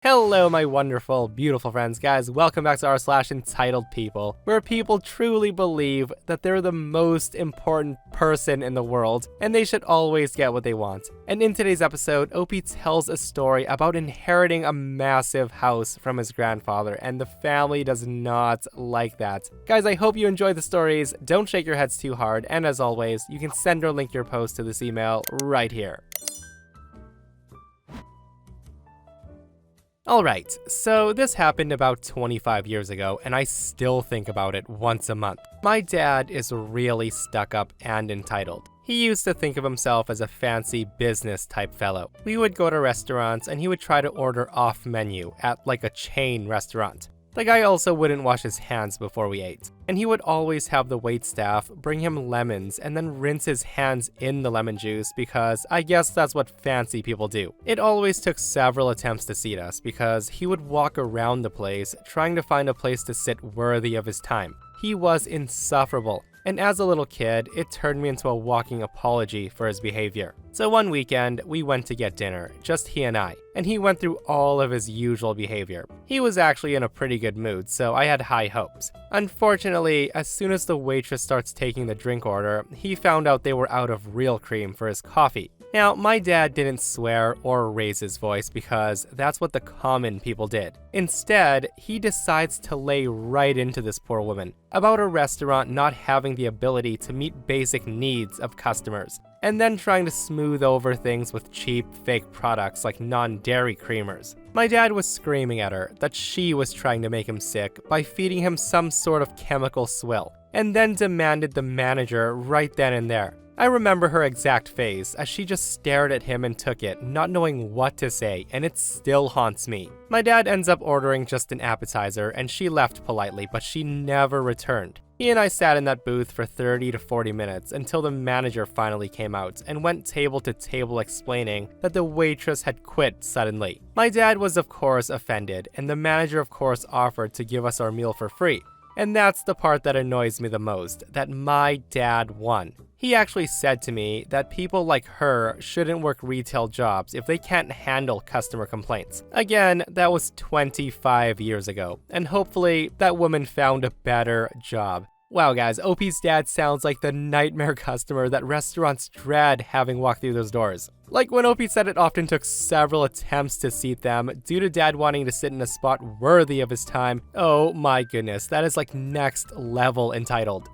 Hello, my wonderful, beautiful friends, guys. Welcome back to r/EntitledPeople, where people truly believe that they're the most important person in the world, and they should always get what they want. And in today's episode, OP tells a story about inheriting a massive house from his grandfather, and the family does not like that. Guys, I hope you enjoy the stories. Don't shake your heads too hard, and as always, you can send or link your post to this email right here. Alright, so this happened about 25 years ago, and I still think about it once a month. My dad is really stuck up and entitled. He used to think of himself as a fancy business type fellow. We would go to restaurants and he would try to order off menu at like a chain restaurant. The guy also wouldn't wash his hands before we ate, and he would always have the waitstaff bring him lemons and then rinse his hands in the lemon juice because I guess that's what fancy people do. It always took several attempts to seat us because he would walk around the place trying to find a place to sit worthy of his time. He was insufferable, and as a little kid, it turned me into a walking apology for his behavior. So one weekend, we went to get dinner, just he and I, and he went through all of his usual behavior. He was actually in a pretty good mood, so I had high hopes. Unfortunately, as soon as the waitress starts taking the drink order, he found out they were out of real cream for his coffee. Now, my dad didn't swear or raise his voice because that's what the common people did. Instead, he decides to lay right into this poor woman about a restaurant not having the ability to meet basic needs of customers, and then trying to smooth over things with cheap, fake products like non-dairy creamers. My dad was screaming at her that she was trying to make him sick by feeding him some sort of chemical swill, and then demanded the manager right then and there. I remember her exact face as she just stared at him and took it, not knowing what to say, and it still haunts me. My dad ends up ordering just an appetizer and she left politely, but she never returned. He and I sat in that booth for 30 to 40 minutes until the manager finally came out and went table to table explaining that the waitress had quit suddenly. My dad was of course offended, and the manager of course offered to give us our meal for free. And that's the part that annoys me the most, that my dad won. He actually said to me that people like her shouldn't work retail jobs if they can't handle customer complaints. Again, that was 25 years ago, and hopefully that woman found a better job. Wow guys, OP's dad sounds like the nightmare customer that restaurants dread having walk through those doors. Like when OP said it often took several attempts to seat them due to dad wanting to sit in a spot worthy of his time. Oh my goodness, that is like next level entitled.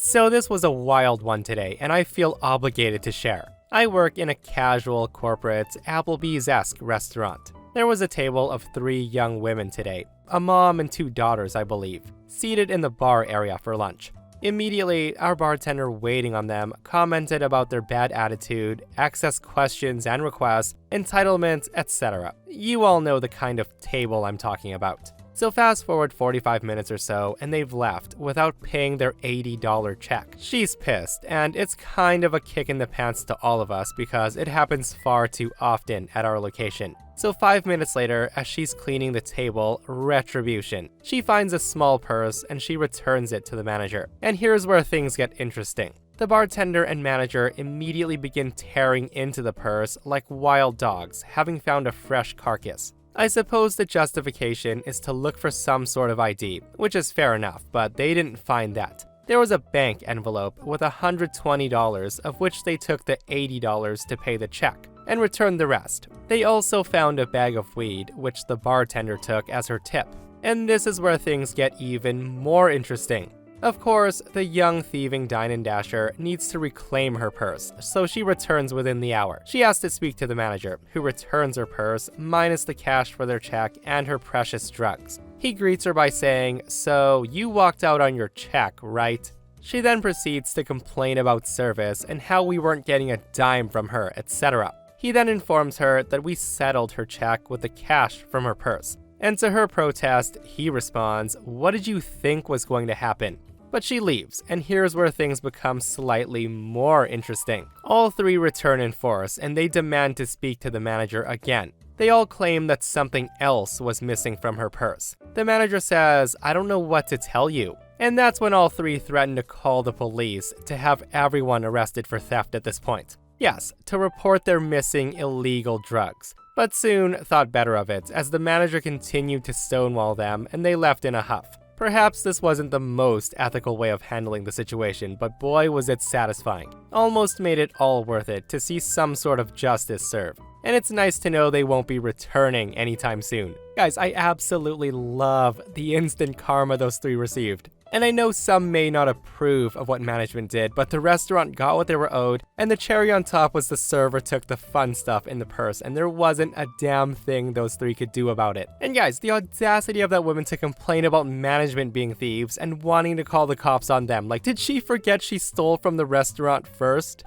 So this was a wild one today, and I feel obligated to share. I work in a casual, corporate, Applebee's-esque restaurant. There was a table of 3 young women today, a mom and 2 daughters, I believe, seated in the bar area for lunch. Immediately, our bartender waiting on them commented about their bad attitude, excess questions and requests, entitlement, etc. You all know the kind of table I'm talking about. So fast forward 45 minutes or so, and they've left without paying their $80 check. She's pissed, and it's kind of a kick in the pants to all of us because it happens far too often at our location. So 5 minutes later, as she's cleaning the table, retribution. She finds a small purse and she returns it to the manager. And here's where things get interesting. The bartender and manager immediately begin tearing into the purse like wild dogs, having found a fresh carcass. I suppose the justification is to look for some sort of ID, which is fair enough, but they didn't find that. There was a bank envelope with $120, of which they took the $80 to pay the check, and returned the rest. They also found a bag of weed, which the bartender took as her tip. And this is where things get even more interesting. Of course, the young thieving dine-and-dasher needs to reclaim her purse, so she returns within the hour. She has to speak to the manager, who returns her purse, minus the cash for their check and her precious drugs. He greets her by saying, "So, you walked out on your check, right?" She then proceeds to complain about service and how we weren't getting a dime from her, etc. He then informs her that we settled her check with the cash from her purse. And to her protest, he responds, "What did you think was going to happen?" But she leaves, and here's where things become slightly more interesting. All 3 return in force, and they demand to speak to the manager again. They all claim that something else was missing from her purse. The manager says, "I don't know what to tell you." And that's when all 3 threaten to call the police to have everyone arrested for theft at this point. Yes, to report their missing illegal drugs, but soon thought better of it as the manager continued to stonewall them and they left in a huff. Perhaps this wasn't the most ethical way of handling the situation, but boy was it satisfying. Almost made it all worth it to see some sort of justice served. And it's nice to know they won't be returning anytime soon. Guys, I absolutely love the instant karma those three received. And I know some may not approve of what management did, but the restaurant got what they were owed, and the cherry on top was the server took the fun stuff in the purse, and there wasn't a damn thing those three could do about it. And guys, the audacity of that woman to complain about management being thieves and wanting to call the cops on them. Like, did she forget she stole from the restaurant first?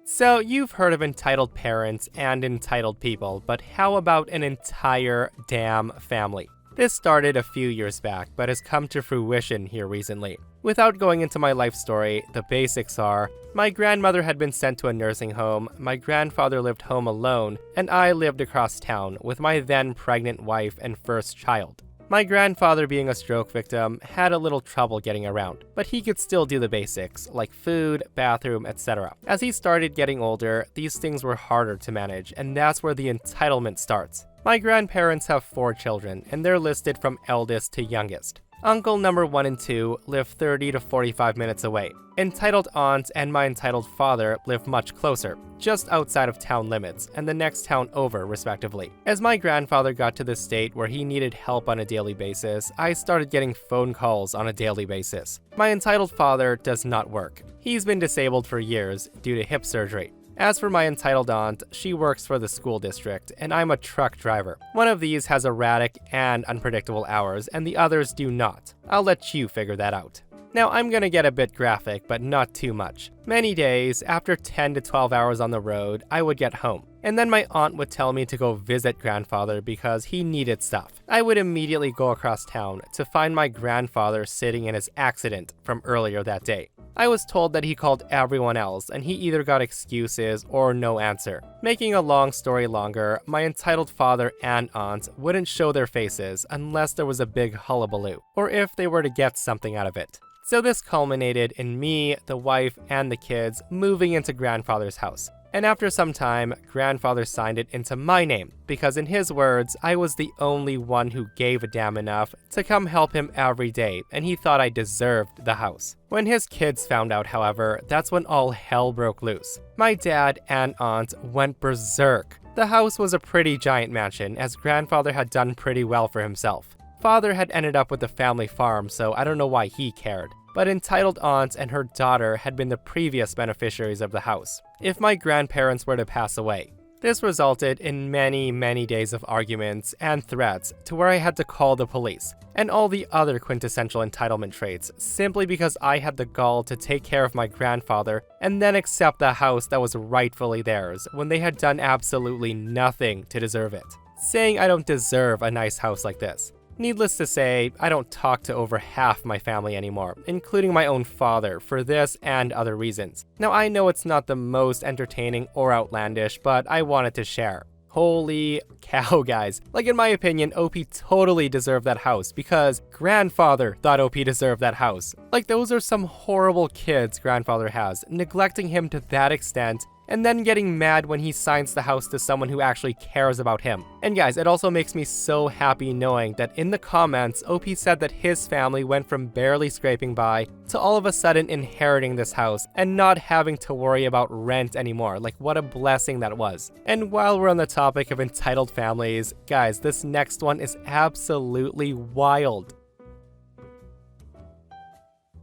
So, you've heard of entitled parents and entitled people, but how about an entire damn family? This started a few years back, but has come to fruition here recently. Without going into my life story, the basics are, my grandmother had been sent to a nursing home, my grandfather lived home alone, and I lived across town with my then pregnant wife and first child. My grandfather, being a stroke victim, had a little trouble getting around, but he could still do the basics, like food, bathroom, etc. As he started getting older, these things were harder to manage, and that's where the entitlement starts. My grandparents have 4 children, and they're listed from eldest to youngest. Uncle number 1 and 2 live 30 to 45 minutes away. Entitled aunt and my entitled father live much closer, just outside of town limits, and the next town over, respectively. As my grandfather got to the state where he needed help on a daily basis, I started getting phone calls on a daily basis. My entitled father does not work. He's been disabled for years due to hip surgery. As for my entitled aunt, she works for the school district, and I'm a truck driver. One of these has erratic and unpredictable hours, and the others do not. I'll let you figure that out. Now, I'm gonna get a bit graphic, but not too much. Many days, after 10 to 12 hours on the road, I would get home. And then my aunt would tell me to go visit grandfather because he needed stuff. I would immediately go across town to find my grandfather sitting in his accident from earlier that day. I was told that he called everyone else and he either got excuses or no answer. Making a long story longer, my entitled father and aunt wouldn't show their faces unless there was a big hullabaloo, or if they were to get something out of it. So this culminated in me, the wife, and the kids moving into grandfather's house. And after some time, grandfather signed it into my name, because in his words, I was the only one who gave a damn enough to come help him every day, and he thought I deserved the house. When his kids found out, however, that's when all hell broke loose. My dad and aunt went berserk. The house was a pretty giant mansion, as grandfather had done pretty well for himself. Father had ended up with the family farm, so I don't know why he cared. But entitled aunt and her daughter had been the previous beneficiaries of the house, if my grandparents were to pass away. This resulted in many days of arguments and threats to where I had to call the police, and all the other quintessential entitlement traits, simply because I had the gall to take care of my grandfather and then accept the house that was rightfully theirs when they had done absolutely nothing to deserve it. Saying I don't deserve a nice house like this. Needless to say, I don't talk to over half my family anymore, including my own father, for this and other reasons. Now, I know it's not the most entertaining or outlandish, but I wanted to share. Holy cow, guys. Like, in my opinion, OP totally deserved that house because grandfather thought OP deserved that house. Like, those are some horrible kids grandfather has, neglecting him to that extent, and then getting mad when he signs the house to someone who actually cares about him. And guys, it also makes me so happy knowing that in the comments, OP said that his family went from barely scraping by to all of a sudden inheriting this house and not having to worry about rent anymore. Like, what a blessing that was. And while we're on the topic of entitled families, guys, this next one is absolutely wild.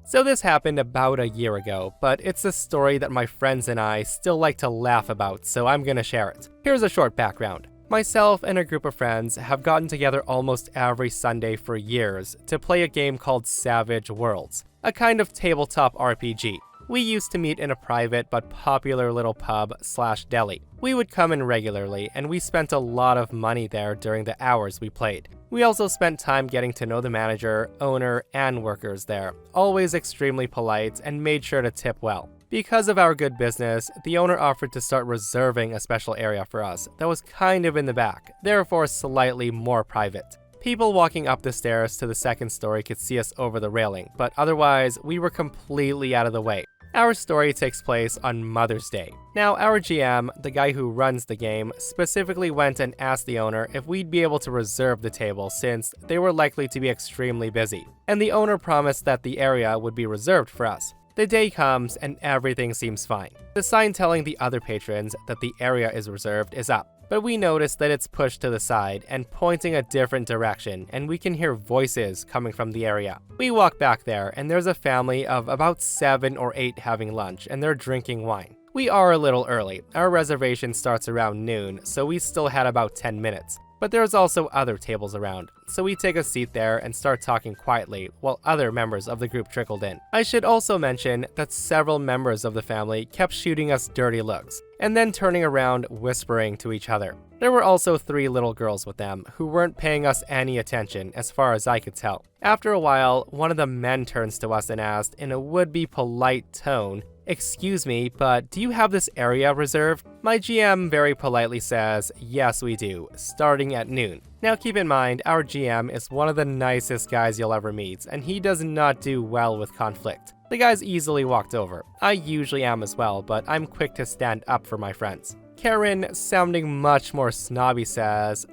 So this happened about a year ago, but it's a story that my friends and I still like to laugh about, so I'm gonna share it. Here's a short background. Myself and a group of friends have gotten together almost every Sunday for years to play a game called Savage Worlds, a kind of tabletop RPG. We used to meet in a private but popular little pub/deli. We would come in regularly, and we spent a lot of money there during the hours we played. We also spent time getting to know the manager, owner, and workers there, always extremely polite and made sure to tip well. Because of our good business, the owner offered to start reserving a special area for us that was kind of in the back, therefore slightly more private. People walking up the stairs to the second story could see us over the railing, but otherwise, we were completely out of the way. Our story takes place on Mother's Day. Now, our GM, the guy who runs the game, specifically went and asked the owner if we'd be able to reserve the table since they were likely to be extremely busy. And the owner promised that the area would be reserved for us. The day comes and everything seems fine. The sign telling the other patrons that the area is reserved is up. But we notice that it's pushed to the side and pointing a different direction, and we can hear voices coming from the area. We walk back there, and there's a family of about 7 or 8 having lunch, and they're drinking wine. We are a little early. Our reservation starts around noon, so we still had about 10 minutes. But there's also other tables around, so we take a seat there and start talking quietly while other members of the group trickled in. I should also mention that several members of the family kept shooting us dirty looks, and then turning around whispering to each other. There were also 3 little girls with them who weren't paying us any attention as far as I could tell. After a while, one of the men turns to us and asked in a would-be polite tone, "Excuse me, but do you have this area reserved?" My GM very politely says, "Yes, we do, starting at noon." Now keep in mind, our GM is one of the nicest guys you'll ever meet, and he does not do well with conflict. The guy's easily walked over. I usually am as well, but I'm quick to stand up for my friends. Karen, sounding much more snobby, says,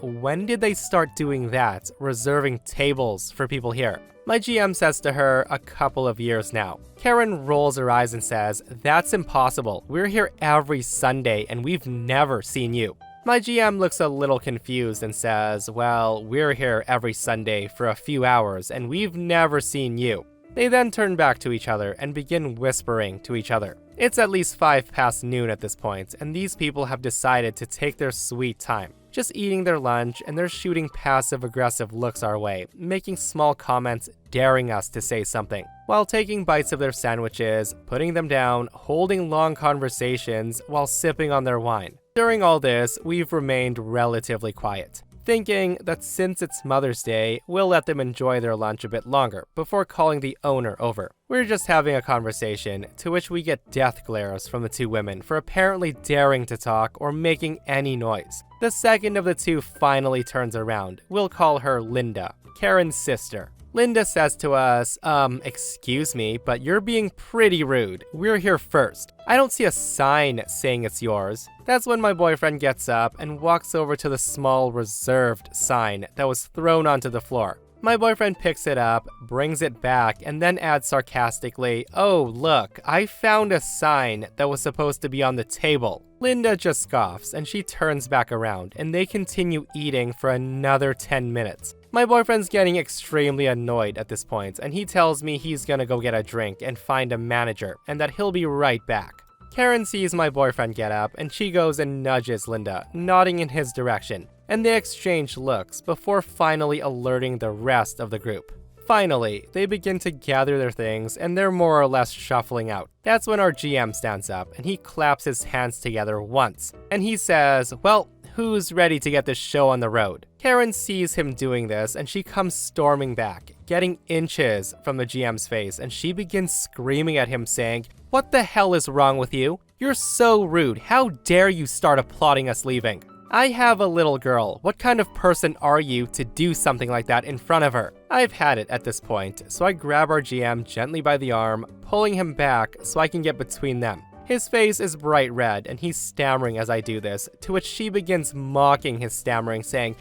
when did they start doing that, reserving tables for people here? My GM says to her, a couple of years now. Karen rolls her eyes and says, "That's impossible. We're here every Sunday and we've never seen you." My GM looks a little confused and says, "Well, we're here every Sunday for a few hours and we've never seen you." They then turn back to each other and begin whispering to each other. It's at least 5 past noon at this point, and these people have decided to take their sweet time, just eating their lunch, and they're shooting passive-aggressive looks our way, making small comments, daring us to say something, while taking bites of their sandwiches, putting them down, holding long conversations while sipping on their wine. During all this, we've remained relatively quiet, thinking that since it's Mother's Day, we'll let them enjoy their lunch a bit longer before calling the owner over. We're just having a conversation, to which we get death glares from the 2 women for apparently daring to talk or making any noise. The second of the 2 finally turns around. We'll call her Linda, Karen's sister. Linda says to us, excuse me, but you're being pretty rude. We're here first. I don't see a sign saying it's yours. That's when my boyfriend gets up and walks over to the small reserved sign that was thrown onto the floor. My boyfriend picks it up, brings it back, and then adds sarcastically, "Oh, look, I found a sign that was supposed to be on the table." Linda just scoffs, and she turns back around, and they continue eating for another 10 minutes. My boyfriend's getting extremely annoyed at this point, and he tells me he's gonna go get a drink and find a manager, and that he'll be right back. Karen sees my boyfriend get up, and she goes and nudges Linda, nodding in his direction, and they exchange looks before finally alerting the rest of the group. Finally, they begin to gather their things, and they're more or less shuffling out. That's when our GM stands up, and he claps his hands together once, and he says, "Well, who's ready to get this show on the road?" Karen sees him doing this, and she comes storming back, getting inches from the GM's face, and she begins screaming at him saying, "What the hell is wrong with you? You're so rude. How dare you start applauding us leaving? I have a little girl. What kind of person are you to do something like that in front of her?" I've had it at this point, so I grab our GM gently by the arm, pulling him back so I can get between them. His face is bright red, and he's stammering as I do this, to which she begins mocking his stammering, saying,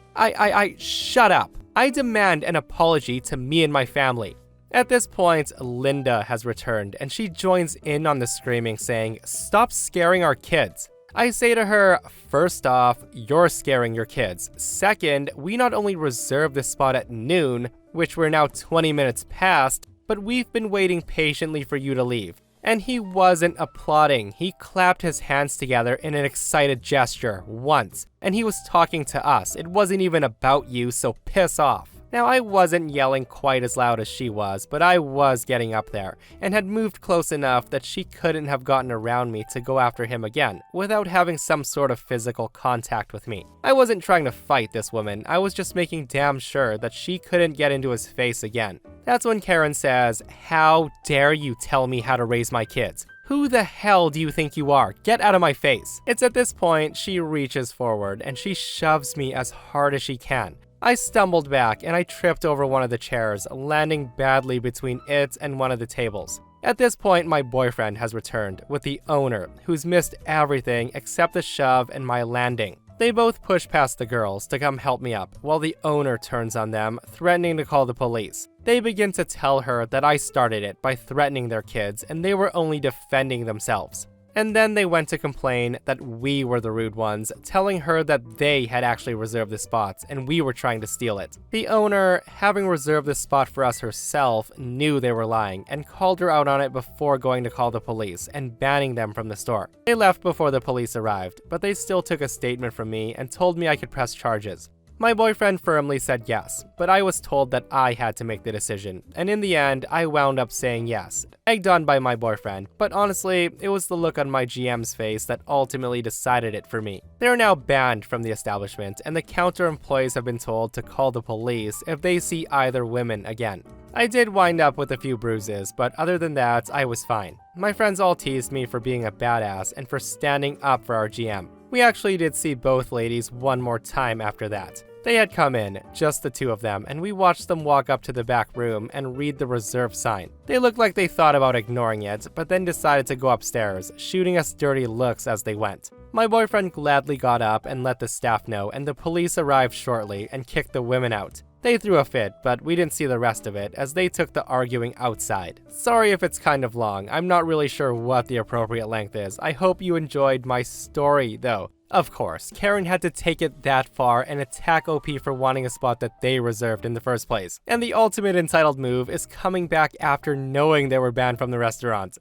Shut up. I demand an apology to me and my family." At this point, Linda has returned, and she joins in on the screaming, saying, "Stop scaring our kids." I say to her, "First off, you're scaring your kids. Second, we not only reserved this spot at noon, which we're now 20 minutes past, but we've been waiting patiently for you to leave." And he wasn't applauding. He clapped his hands together in an excited gesture once, and he was talking to us. It wasn't even about you, so piss off. Now, I wasn't yelling quite as loud as she was, but I was getting up there, and had moved close enough that she couldn't have gotten around me to go after him again, without having some sort of physical contact with me. I wasn't trying to fight this woman, I was just making damn sure that she couldn't get into his face again. That's when Karen says, "How dare you tell me how to raise my kids? Who the hell do you think you are? Get out of my face." It's at this point she reaches forward, and she shoves me as hard as she can. I stumbled back and I tripped over one of the chairs, landing badly between it and one of the tables. At this point, my boyfriend has returned with the owner, who's missed everything except the shove and my landing. They both push past the girls to come help me up, while the owner turns on them, threatening to call the police. They begin to tell her that I started it by threatening their kids and they were only defending themselves. And then they went to complain that we were the rude ones, telling her that they had actually reserved the spots and we were trying to steal it. The owner, having reserved the spot for us herself, knew they were lying and called her out on it before going to call the police and banning them from the store. They left before the police arrived, but they still took a statement from me and told me I could press charges. My boyfriend firmly said yes, but I was told that I had to make the decision, and in the end, I wound up saying yes, egged on by my boyfriend, but honestly, it was the look on my GM's face that ultimately decided it for me. They are now banned from the establishment, and the counter employees have been told to call the police if they see either women again. I did wind up with a few bruises, but other than that, I was fine. My friends all teased me for being a badass and for standing up for our GM. We actually did see both ladies one more time after that. They had come in, just the two of them, and we watched them walk up to the back room and read the reserve sign. They looked like they thought about ignoring it, but then decided to go upstairs, shooting us dirty looks as they went. My boyfriend gladly got up and let the staff know, and the police arrived shortly and kicked the women out. They threw a fit, but we didn't see the rest of it as they took the arguing outside. Sorry if it's kind of long, I'm not really sure what the appropriate length is. I hope you enjoyed my story though. Of course, Karen had to take it that far and attack OP for wanting a spot that they reserved in the first place. And the ultimate entitled move is coming back after knowing they were banned from the restaurant.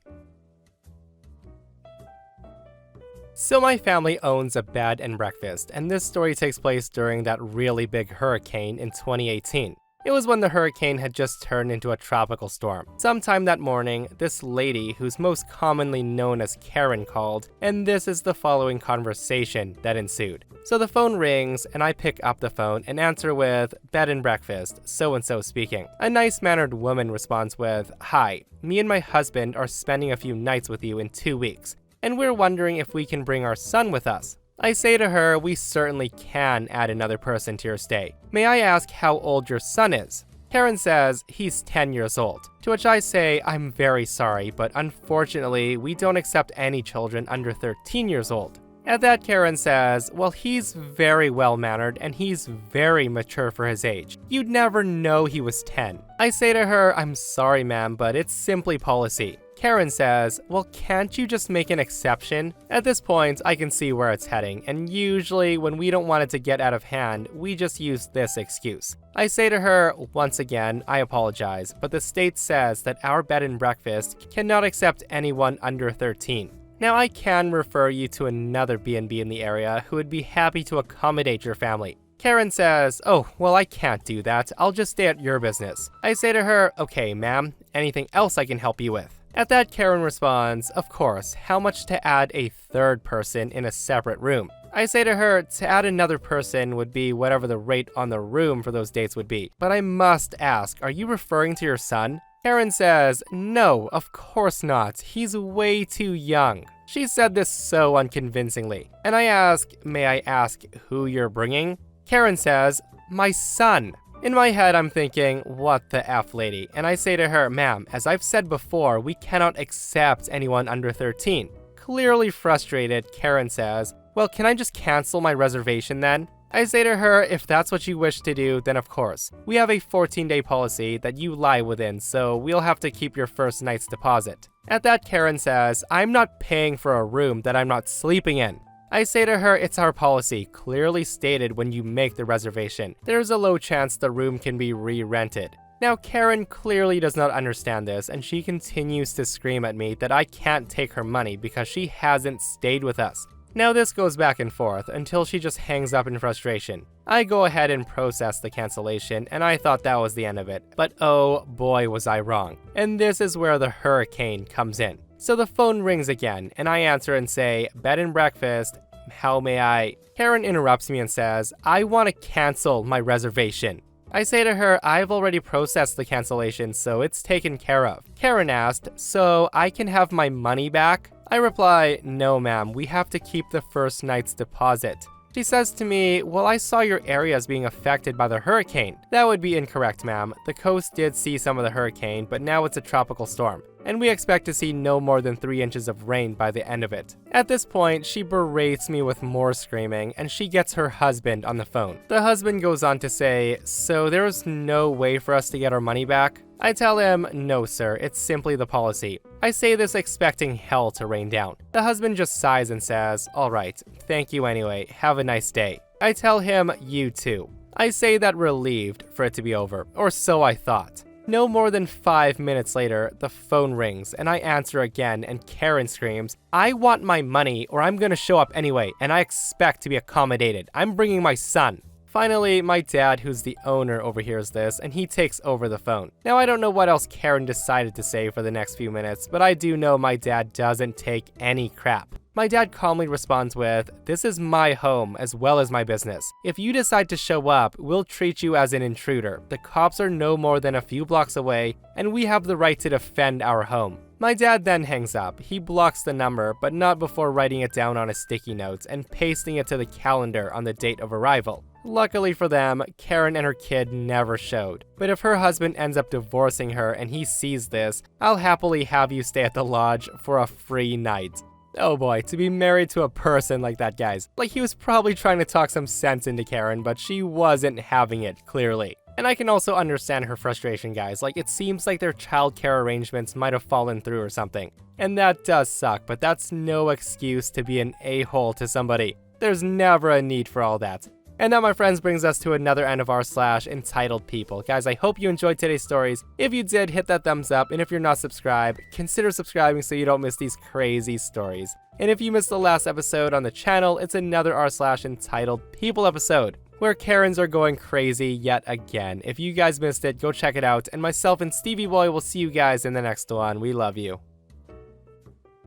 So my family owns a bed and breakfast, and this story takes place during that really big hurricane in 2018. It was when the hurricane had just turned into a tropical storm. Sometime that morning, this lady, who's most commonly known as Karen, called, and this is the following conversation that ensued. So the phone rings, and I pick up the phone and answer with, "Bed and breakfast, so-and-so speaking." A nice-mannered woman responds with, "Hi, me and my husband are spending a few nights with you in 2 weeks, and we're wondering if we can bring our son with us." I say to her, "We certainly can add another person to your stay. May I ask how old your son is?" Karen says, "He's 10 years old. To which I say, "I'm very sorry, but unfortunately, we don't accept any children under 13 years old. At that, Karen says, "Well, he's very well-mannered and he's very mature for his age. You'd never know he was 10. I say to her, "I'm sorry, ma'am, but it's simply policy." Karen says, "Well, can't you just make an exception?" At this point, I can see where it's heading, and usually when we don't want it to get out of hand, we just use this excuse. I say to her, "Once again, I apologize, but the state says that our bed and breakfast cannot accept anyone under 13. Now, I can refer you to another B&B in the area who would be happy to accommodate your family." Karen says, "Oh, well, I can't do that. I'll just stay at your business." I say to her, "Okay, ma'am, anything else I can help you with?" At that, Karen responds, "Of course, how much to add a third person in a separate room?" I say to her, to add another person would be whatever the rate on the room for those dates would be. But I must ask, are you referring to your son? Karen says, "No, of course not. He's way too young." She said this so unconvincingly. And I ask, "May I ask who you're bringing?" Karen says, "My son." In my head, I'm thinking, what the F, lady? And I say to her, "Ma'am, as I've said before, we cannot accept anyone under 13. Clearly frustrated, Karen says, "Well, can I just cancel my reservation then?" I say to her, "If that's what you wish to do, then of course. We have a 14-day policy that you lie within, so we'll have to keep your first night's deposit." At that, Karen says, "I'm not paying for a room that I'm not sleeping in." I say to her, "It's our policy, clearly stated when you make the reservation. There's a low chance the room can be re-rented." Now, Karen clearly does not understand this, and she continues to scream at me that I can't take her money because she hasn't stayed with us. Now, this goes back and forth until she just hangs up in frustration. I go ahead and process the cancellation, and I thought that was the end of it. But oh boy, was I wrong. And this is where the hurricane comes in. So the phone rings again, and I answer and say, "Bed and breakfast, how may I?" Karen interrupts me and says, "I want to cancel my reservation." I say to her, "I've already processed the cancellation, so it's taken care of." Karen asked, "So I can have my money back?" I reply, "No, ma'am, we have to keep the first night's deposit." She says to me, well, I saw your areas being affected by the hurricane. That would be incorrect, ma'am. The coast did see some of the hurricane, but now it's a tropical storm, and we expect to see no more than 3 inches of rain by the end of it. At this point, she berates me with more screaming, and she gets her husband on the phone. The husband goes on to say, so there is no way for us to get our money back? I tell him, no sir, it's simply the policy. I say this expecting hell to rain down. The husband just sighs and says, alright, thank you anyway, have a nice day. I tell him, you too. I say that relieved for it to be over, or so I thought. No more than 5 minutes later, the phone rings and I answer again and Karen screams, I want my money or I'm gonna show up anyway and I expect to be accommodated. I'm bringing my son. Finally, my dad, who's the owner, overhears this, and he takes over the phone. Now, I don't know what else Karen decided to say for the next few minutes, but I do know my dad doesn't take any crap. My dad calmly responds with, this is my home as well as my business. If you decide to show up, we'll treat you as an intruder. The cops are no more than a few blocks away, and we have the right to defend our home. My dad then hangs up. He blocks the number, but not before writing it down on a sticky note and pasting it to the calendar on the date of arrival. Luckily for them, Karen and her kid never showed. But if her husband ends up divorcing her and he sees this, I'll happily have you stay at the lodge for a free night. Oh boy, to be married to a person like that, guys. Like, he was probably trying to talk some sense into Karen, but she wasn't having it, clearly. And I can also understand her frustration, guys. Like, it seems like their childcare arrangements might have fallen through or something. And that does suck, but that's no excuse to be an a-hole to somebody. There's never a need for all that. And that, my friends, brings us to another end of r/EntitledPeople. Guys, I hope you enjoyed today's stories. If you did, hit that thumbs up. And if you're not subscribed, consider subscribing so you don't miss these crazy stories. And if you missed the last episode on the channel, it's another r/EntitledPeople episode, where Karens are going crazy yet again. If you guys missed it, go check it out. And myself and Stevie Boy will see you guys in the next one. We love you.